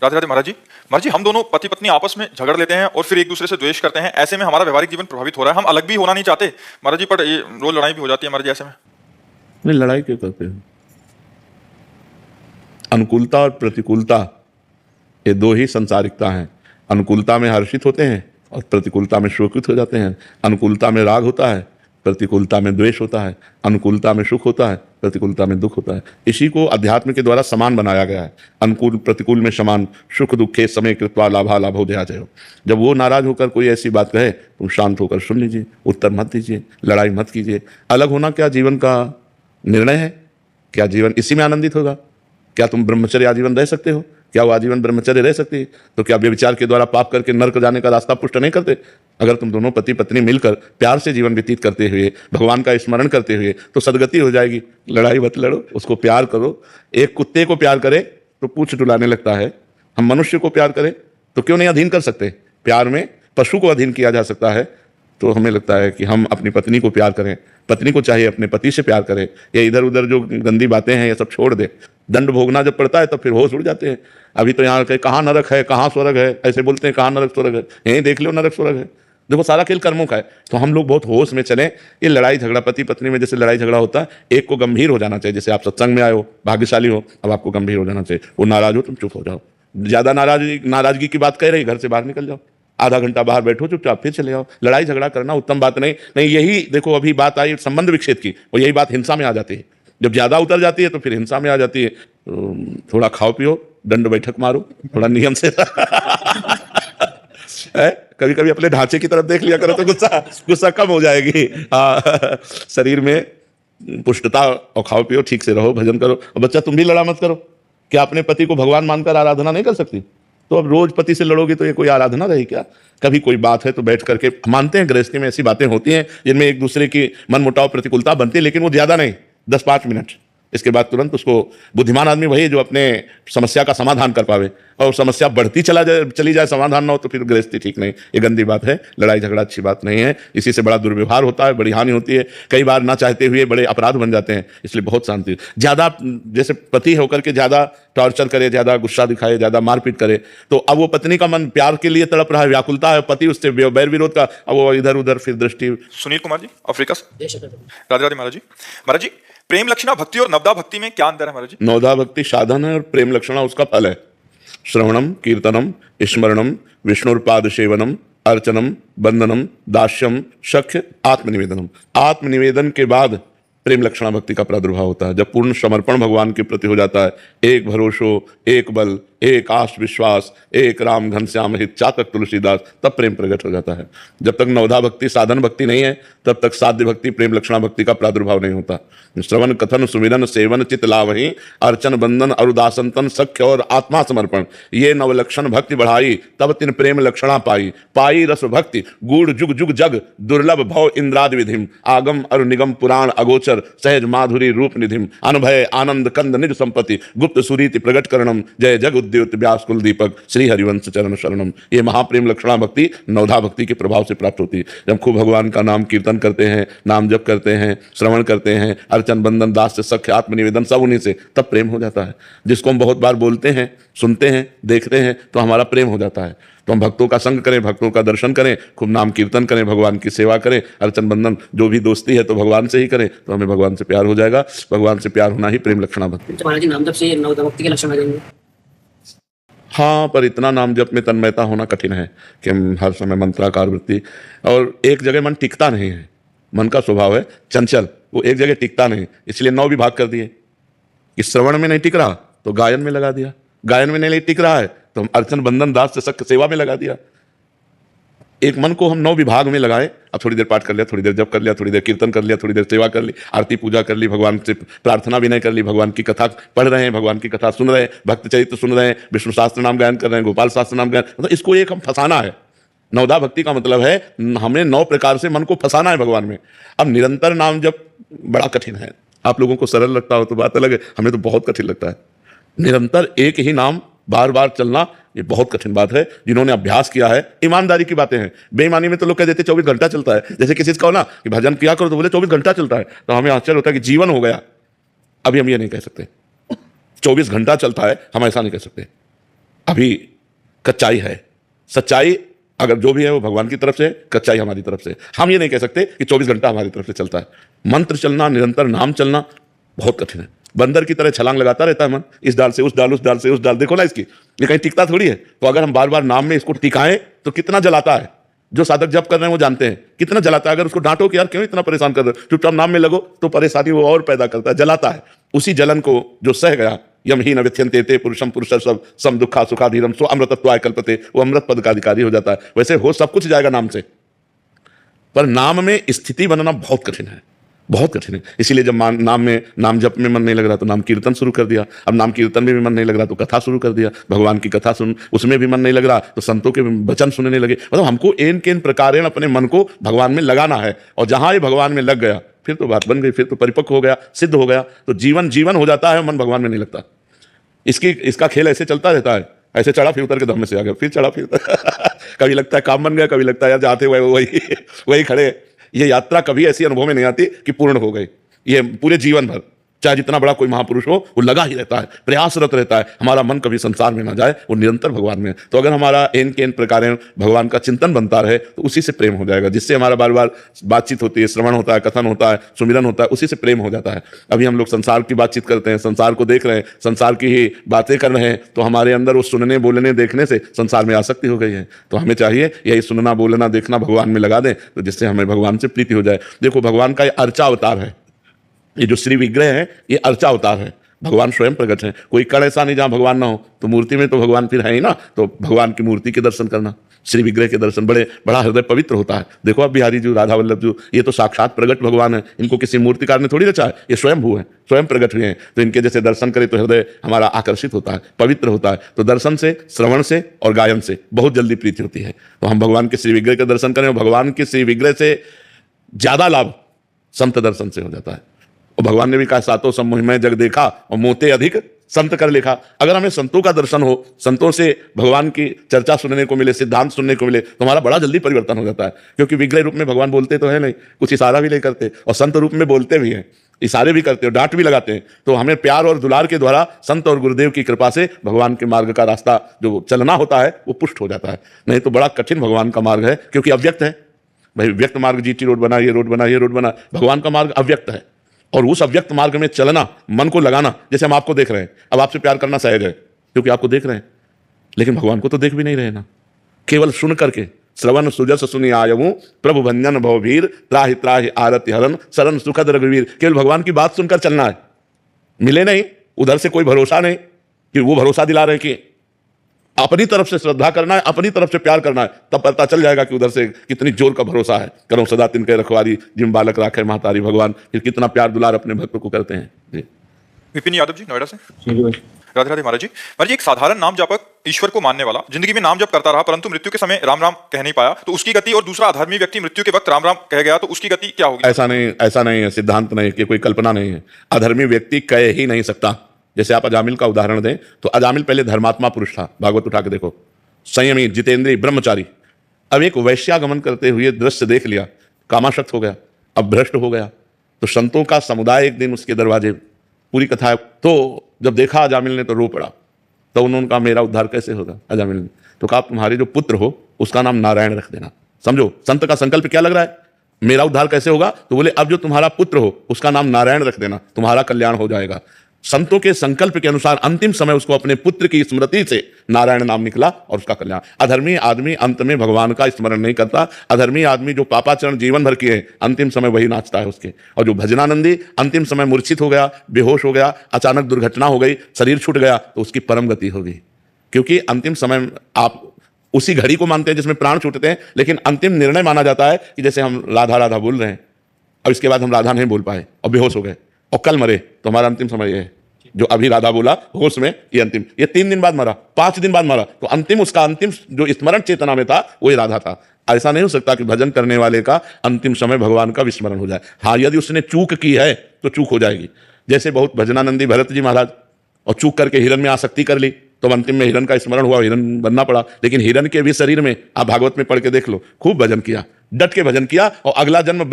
राधे राधे महाराज जी। महाराज जी, हम दोनों पति पत्नी आपस में झगड़ लेते हैं और फिर एक दूसरे से द्वेष करते हैं। ऐसे में हमारा व्यवहारिक जीवन प्रभावित हो रहा है। हम अलग भी होना नहीं चाहते महाराज जी, पर ये रोज लड़ाई भी हो जाती है महाराज जी ऐसे में। नहीं, लड़ाई क्यों करते हो? अनुकूलता और प्रतिकूलता ये दो ही संसारिकता हैं। अनुकूलता में हर्षित होते हैं और प्रतिकूलता में शोकित हो जाते हैं। अनुकूलता में राग होता है, प्रतिकूलता में द्वेष होता है। अनुकूलता में सुख होता है, प्रतिकूलता में दुख होता है। इसी को अध्यात्म के द्वारा समान बनाया गया है। अनुकूल प्रतिकूल में समान, सुख दुखे समय कृत्वा लाभा लाभो जयो। जब वो नाराज होकर कोई ऐसी बात कहे, तुम शांत होकर सुन लीजिए, उत्तर मत दीजिए, लड़ाई मत कीजिए। अलग होना क्या जीवन का निर्णय है? क्या जीवन इसी में आनंदित होगा? क्या तुम ब्रह्मचर्य आजीवन रह सकते हो? क्या वो आजीवन ब्रह्मचर्य रह सकती है? तो क्या व्यभिचार के द्वारा पाप करके नरक जाने का रास्ता पुष्ट नहीं करते? अगर तुम दोनों पति पत्नी मिलकर प्यार से जीवन व्यतीत करते हुए, भगवान का स्मरण करते हुए, तो सदगति हो जाएगी। लड़ाई मत लड़ो, उसको प्यार करो। एक कुत्ते को प्यार करे तो पूंछ डुलाने लगता है, हम मनुष्य को प्यार करें तो क्यों नहीं अधीन कर सकते? प्यार में पशु को अधीन किया जा सकता है। तो हमें लगता है कि हम अपनी पत्नी को प्यार करें, पत्नी को चाहिए अपने पति से प्यार करें। ये इधर उधर जो गंदी बातें हैं ये सब छोड़ दे। दंड भोगना जब पड़ता है तब फिर होश उड़ जाते हैं। अभी तो यहाँ कहाँ नरक है, कहाँ स्वर्ग है, ऐसे बोलते हैं, कहाँ नरक स्वर्ग है, यहीं देख लो नरक स्वर्ग है। देखो, सारा खेल कर्मों का है। तो हम लोग बहुत होश में चलें। ये लड़ाई झगड़ा पति पत्नी में जैसे लड़ाई झगड़ा होता है, एक को गंभीर हो जाना चाहिए। जैसे आप सत्संग में आए हो, भाग्यशाली हो, अब आपको गंभीर हो जाना चाहिए। वो नाराज हो, तुम चुप हो जाओ। ज्यादा नाराजगी की बात कह रही, घर से बाहर निकल जाओ, आधा घंटा बाहर बैठो चुपचाप, फिर चले जाओ। लड़ाई झगड़ा करना उत्तम बात नहीं। यही देखो, अभी बात आई संबंध विच्छेद की, और यही बात हिंसा में आ जाती है। जब ज्यादा उतर जाती है तो फिर हिंसा में आ जाती है। तो थोड़ा खाओ पियो, दंड बैठक मारो, थोड़ा नियम से कभी कभी अपने ढांचे की तरफ देख लिया करो तो गुस्सा कम हो जाएगी। शरीर में पुष्टता, और खाओ पियो, ठीक से रहो, भजन करो। और बच्चा, तुम भी लड़ा मत करो। क्या अपने पति को भगवान मानकर आराधना नहीं कर सकती? तो अब रोज पति से लड़ोगी तो ये कोई आराधना रही क्या? कभी कोई बात है तो बैठ करके मानते हैं। गृहस्थी में ऐसी बातें होती हैं जिनमें एक दूसरे की मन मुटाव प्रतिकूलता बनती है, लेकिन वो ज्यादा नहीं, 10-5 मिनट। इसके बाद तुरंत उसको, बुद्धिमान आदमी वही जो अपने समस्या का समाधान कर पावे। और समस्या बढ़ती चली जाए, समाधान ना हो, तो फिर गृहस्थी ठीक नहीं। ये गंदी बात है। लड़ाई झगड़ा अच्छी बात नहीं है। इसी से बड़ा दुर्व्यवहार होता है, बड़ी हानि होती है। कई बार ना चाहते हुए बड़े अपराध बन जाते हैं। इसलिए बहुत शांति। ज्यादा जैसे पति होकर के ज्यादा टॉर्चर करे, ज्यादा गुस्सा दिखाए, ज्यादा मारपीट करे, तो अब वो पत्नी का मन प्यार के लिए तड़प रहा है, व्याकुलता है, पति उससे बैर विरोध का, अब वो इधर उधर फिर दृष्टि। सुनील कुमार जी, अफ्रीका से। राधे राधे महाराज जी। महाराज जी, प्रेम लक्षणा भक्ति और नवदा भक्ति में क्या अंतर है महाराज जी? नवदा भक्ति साधन है और प्रेम लक्षणा उसका फल है। श्रवणम कीर्तनम स्मरणम विष्णुर्पाद सेवनम अर्चनम बंदनम दास्यम सख्य आत्मनिवेदनम। आत्मनिवेदन के बाद प्रेम लक्षणा भक्ति का प्रादुर्भाव होता है। जब पूर्ण समर्पण भगवान के प्रति हो जाता है, एक भरोसो, एक बल, एक आस विश्वास, एक राम घनश्याम हित चातक तुलसीदास, तब प्रेम प्रकट हो जाता है। जब तक नवधा भक्ति साधन भक्ति नहीं है, तब तक साध्य भक्ति प्रेम लक्षणा भक्ति का प्रादुर्भाव नहीं होता। श्रवण कथन सुमिरन सेवन चित लावही अर्चन बंदन अरुदासन तन सख्य और आत्मा समर्पण, ये नवलक्षण भक्ति बढ़ाई, तब तिन प्रेम लक्षणा पाई। पाई रस भक्ति गूढ़ जुग जुग जग दुर्लभ भव इंद्रादि विधिम आगम अरु निगम पुराण अगोचर सहज माधुरी रूप निधिम अनुभय आनंद कंद निज संपत्ति गुप्त सुरीति प्रगट करणम जय जग उद्योत व्यास कुल दीपक श्री हरिवंश चरण शरणम। ये महाप्रेम लक्षणा भक्ति नवधा भक्ति के प्रभाव से प्राप्त होती है। जब खूब भगवान का नाम कीर्तन करते हैं, नाम जप करते हैं, श्रवण करते हैं, अर्चन बंदन दास से सख्य आत्मनिवेदन सब उन्हीं से, तब प्रेम हो जाता है। जिसको हम बहुत बार बोलते हैं, सुनते हैं, देखते हैं, तो हमारा प्रेम हो जाता है। तो हम भक्तों का संग करें, भक्तों का दर्शन करें, खूब नाम कीर्तन करें, भगवान की सेवा करें, अर्चन बंदन जो भी दोस्ती है तो भगवान से ही करें, तो हमें भगवान से प्यार हो जाएगा। भगवान से प्यार होना ही प्रेम लक्षणा भक्ति। महाराज जी, नाम जप से नवधा भक्ति के लक्षण आ जाएंगे? हाँ, पर इतना नाम जप में तन्मयता होना कठिन है कि हम हर समय मंत्राकार वृत्ति, और एक जगह मन टिकता नहीं है। मन का स्वभाव है चंचल, वो एक जगह टिकता नहीं, इसलिए 9 विभाग कर दिए। कि श्रवण में नहीं टिक रहा तो गायन में लगा दिया, गायन में नहीं टिक रहा है तो हम अर्चन बंदन दास से सख्य सेवा में लगा दिया। एक मन को हम 9 विभाग में लगाए। अब थोड़ी देर पाठ कर लिया, थोड़ी देर जप कर लिया, थोड़ी देर कीर्तन कर लिया, थोड़ी देर सेवा कर ली, आरती पूजा कर ली, भगवान से प्रार्थना विनय कर ली, भगवान की कथा पढ़ रहे हैं, भगवान की कथा सुन रहे हैं, भक्त चरित्र सुन रहे हैं, विष्णु शास्त्र नाम गायन कर रहे हैं, गोपाल शास्त्र नाम गायन, मतलब इसको एक हम फंसाना है। नवधा भक्ति का मतलब है हमें 9 प्रकार से मन को फंसाना है भगवान में। अब निरंतर नाम जप बड़ा कठिन है। आप लोगों को सरल लगता हो तो बात अलग है, हमें तो बहुत कठिन लगता है। निरंतर एक ही नाम बार बार चलना ये बहुत कठिन बात है। जिन्होंने अभ्यास किया है, ईमानदारी की बातें हैं। बेईमानी में तो लोग कह देते 24 घंटा चलता है। जैसे किसी से कहो ना कि भजन किया करो तो बोले 24 घंटा चलता है, तो हमें आश्चर्य होता है कि जीवन हो गया। अभी हम ये नहीं कह सकते 24 घंटा चलता है, हम ऐसा नहीं कह सकते। अभी कच्चाई है। सच्चाई अगर जो भी है वो भगवान की तरफ से, कच्चाई हमारी तरफ से। हम ये नहीं कह सकते कि 24 घंटा हमारी तरफ से चलता है। मंत्र चलना, निरंतर नाम चलना बहुत कठिन है। बंदर की तरह छलांग लगाता रहता है मन, इस डाल से उस डाल, उस डाल से उस डाल। देखो ना इसकी, ये कहीं टिकता थोड़ी है। तो अगर हम बार बार नाम में इसको टिकाएं तो कितना जलाता है। जो साधक जप कर रहे हैं वो जानते हैं कितना जलाता है। अगर उसको डांटो कि यार क्यों इतना परेशान कर रहे हो, चुपचाप नाम में लगो, तो परेशानी वो और पैदा करता है, जलाता है। उसी जलन को जो सह गया, यम ही न व्यथ्यन्ते ते पुरुषम पुरुष सब सम दुखा सुखाधीरम सो अमृतत्वाय कल्पते, वो अमृत पद का अधिकारी हो जाता है। वैसे हो सब कुछ जाएगा नाम से, पर नाम में स्थिति बनना बहुत कठिन है, बहुत कठिन है। इसीलिए जब नाम जप में मन नहीं लग रहा तो नाम कीर्तन शुरू कर दिया। अब नाम कीर्तन में भी मन नहीं लग रहा तो कथा शुरू कर दिया, भगवान की कथा सुन, उसमें भी मन नहीं लग रहा तो संतों के वचन सुनने लगे। मतलब हमको एन केन प्रकारेण अपने मन को भगवान में लगाना है, और जहां ये भगवान में लग गया फिर तो बात बन गई, फिर तो परिपक्व हो गया, सिद्ध हो गया, तो जीवन हो जाता है, मन भगवान में नहीं लगता। इसका खेल ऐसे चलता रहता है, ऐसे चढ़ा फिर उतर के धम्म से आ गया, फिर चढ़ा फिर कभी लगता है काम बन गया, कभी लगता है यार जाते हुए वही खड़े। ये यात्रा कभी ऐसी अनुभव में नहीं आती कि पूर्ण हो गई। ये पूरे जीवन भर चाहे जितना बड़ा कोई महापुरुष हो, वो लगा ही रहता है, प्रयासरत रहता है, हमारा मन कभी संसार में ना जाए, वो निरंतर भगवान में। तो अगर हमारा एन के एन प्रकार भगवान का चिंतन बनता रहे तो उसी से प्रेम हो जाएगा, जिससे हमारा बार बार बातचीत होती है, श्रवण होता है, कथन होता है, सुमिरन होता है, उसी से प्रेम हो जाता है। अभी हम लोग संसार की बातचीत करते हैं, संसार को देख रहे हैं, संसार की ही बातें कर रहे हैं, तो हमारे अंदर वो सुनने बोलने देखने से संसार में आसक्ति हो गई है। तो हमें चाहिए यही सुनना बोलना देखना भगवान में लगा दें, तो जिससे हमें भगवान से प्रीति हो जाए। देखो भगवान का ये अर्चा अवतार है, ये जो श्री विग्रह है ये अर्चा अवतार है, भगवान स्वयं प्रकट है। कोई कण ऐसा नहीं जहां भगवान ना हो, तो मूर्ति में तो भगवान फिर है ही ना। तो भगवान की मूर्ति के दर्शन करना, श्री विग्रह के दर्शन बड़ा हृदय पवित्र होता है। देखो अब बिहारी जी, राधा वल्लभ जी, ये तो साक्षात प्रकट भगवान है, इनको किसी मूर्तिकार ने थोड़ी रचा है, ये स्वयं भू है, स्वयं प्रकट हुए हैं। तो इनके जैसे दर्शन करें तो हृदय हमारा आकर्षित होता है, पवित्र होता है। तो दर्शन से, श्रवण से और गायन से बहुत जल्दी प्रीति होती है। तो हम भगवान के श्री विग्रह के दर्शन करें, और भगवान के श्री विग्रह से ज्यादा लाभ संत दर्शन से हो जाता है। और भगवान ने भी कहा, सातों सम्मोह जग देखा और मोते अधिक संत कर लेखा। अगर हमें संतों का दर्शन हो, संतों से भगवान की चर्चा सुनने को मिले, सिद्धांत सुनने को मिले, तो हमारा बड़ा जल्दी परिवर्तन हो जाता है। क्योंकि विग्रह रूप में भगवान बोलते तो है नहीं, कुछ इशारा भी नहीं करते, और संत रूप में बोलते भी हैं, इशारे भी करते हैं, डांट भी लगाते हैं। तो हमें प्यार और दुलार के द्वारा संत और गुरुदेव की कृपा से भगवान के मार्ग का रास्ता जो चलना होता है वो पुष्ट हो जाता है। नहीं तो बड़ा कठिन भगवान का मार्ग है, क्योंकि अव्यक्त है। भाई व्यक्त मार्ग, जीटी रोड बना, ये रोड बना, ये रोड बना, भगवान का मार्ग अव्यक्त है। और उस अव्यक्त मार्ग में चलना, मन को लगाना, जैसे हम आपको देख रहे हैं, अब आपसे प्यार करना सहज है क्योंकि आपको देख रहे हैं, लेकिन भगवान को तो देख भी नहीं रहे ना। केवल सुन करके, श्रवण सुजस सुनि आयऊ प्रभु भंजन भवभीर त्राहि त्राहि आरति हरन शरण सुखद रघुवीर। केवल भगवान की बात सुनकर चलना है, मिले नहीं, उधर से कोई भरोसा नहीं कि वो भरोसा दिला रहे कि अपनी तरफ से श्रद्धा करना है, अपनी तरफ से प्यार करना है, तब पता चल जाएगा कि उधर से कितनी जोर का भरोसा है। करो सदा तिनके रखवारी जिम बालक राखे महतारी, भगवान फिर कितना प्यार दुलार अपने भक्त को करते हैं। जी विपिन यादव जी, नोएडा से। राधे राधे महाराज जी। महाराज जी, एक साधारण नाम जपक, ईश्वर को मानने वाला, जिंदगी में नाम जप करता रहा, परंतु मृत्यु के समय राम राम कह नहीं पाया, तो उसकी गति, और दूसरा अधर्मी व्यक्ति मृत्यु के वक्त राम राम कह गया, तो उसकी गति क्या होगी? ऐसा नहीं है, सिद्धांत नहीं कि कोई कल्पना नहीं है। अधर्मी व्यक्ति कह ही नहीं सकता। जैसे आप अजामिल का उदाहरण दें तो अजामिल पहले धर्मात्मा पुरुष था, भागवत उठा के देखो, संयमी, जितेंद्रीय, ब्रह्मचारी। अब एक वैश्यागमन करते हुए दृश्य देख लिया, कामाशक्त हो गया, अब भ्रष्ट हो गया। तो संतों का समुदाय एक दिन उसके दरवाजे, पूरी कथा है। तो जब देखा अजामिल ने तो रो पड़ा। तो उन्होंने कहा मेरा उद्धार कैसे होगा? अजामिल ने तो कहा तुम्हारे जो पुत्र हो उसका नाम नारायण रख देना। समझो संत का संकल्प क्या लग रहा है, मेरा उद्धार कैसे होगा? तो बोले अब जो तुम्हारा पुत्र हो उसका नाम नारायण रख देना, तुम्हारा कल्याण हो जाएगा। संतों के संकल्प के अनुसार अंतिम समय उसको अपने पुत्र की स्मृति से नारायण नाम निकला और उसका कल्याण। अधर्मी आदमी अंत में भगवान का स्मरण नहीं करता। अधर्मी आदमी जो पापाचरण जीवन भर किए, अंतिम समय वही नाचता है उसके। और जो भजनानंदी अंतिम समय मूर्छित हो गया, बेहोश हो गया, अचानक दुर्घटना हो गई, शरीर छूट गया, तो उसकी परम गति होगी। क्योंकि अंतिम समय आप उसी घड़ी को मानते हैं जिसमें प्राण छूटते हैं, लेकिन अंतिम निर्णय माना जाता है कि जैसे हम राधा राधा बोल रहे हैं और इसके बाद हम राधा नहीं बोल पाए और बेहोश हो गए और कल मरे, तो हमारा अंतिम समय ये है। जो अभी राधा बोला होश में, ये अंतिम, ये 3 दिन बाद मरा, 5 दिन बाद मरा, तो अंतिम उसका अंतिम जो स्मरण चेतना में था वो ही राधा था। ऐसा नहीं हो सकता कि भजन करने वाले का अंतिम समय भगवान का विस्मरण हो जाए। हाँ, यदि उसने चूक की है तो चूक हो जाएगी। जैसे बहुत भजनानंदी भरत जी महाराज, और चूक करके हिरण में आसक्ति कर ली, तो अंतिम में हिरण का स्मरण हुआ, हिरण बनना पड़ा। लेकिन हिरण के भी शरीर में, आप भागवत में पढ़ के देख लो, खूब भजन किया, डट के भजन किया, और अगला जन्म